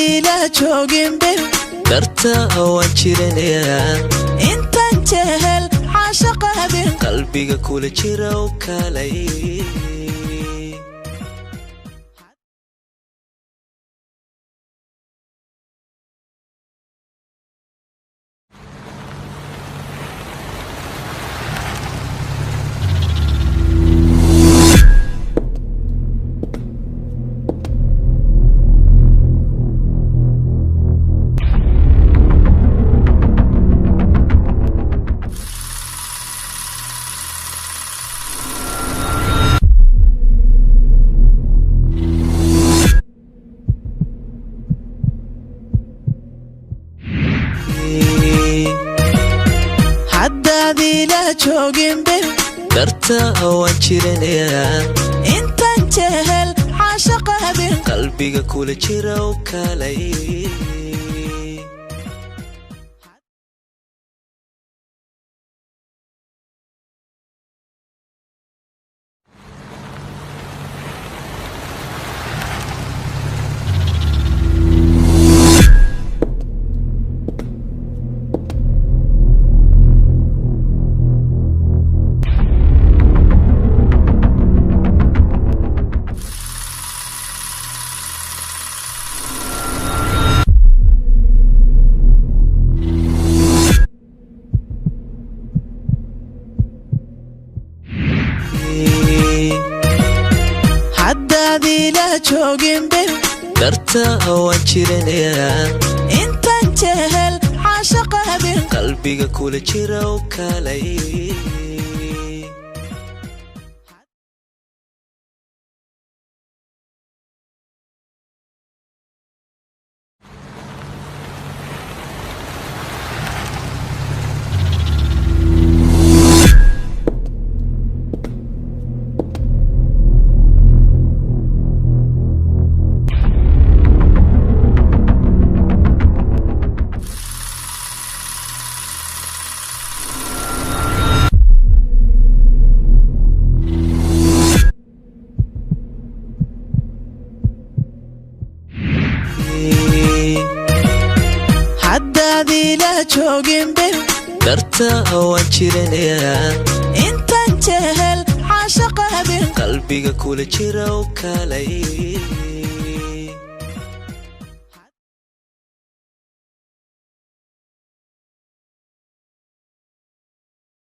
haddaadii la joogin bil dartaa waan jiranayaa intaan jehel caashaqa habeen qalbiga kula jira oo kaalay haddaadii la joogin bil dartaa waan jiranayaa intaan jehel caashaqa habeen qalbiga kula jira oo kaalay haddaadii la joogin bil dartaa waan jiranayaa intaan jehel caashaqa habeen qalbiga kula jira oo kaalay haddaadii la joogin bil dartaa waan jiranayaa intaan jehel caashaqa habeen qalbiga kula jira oo kaalay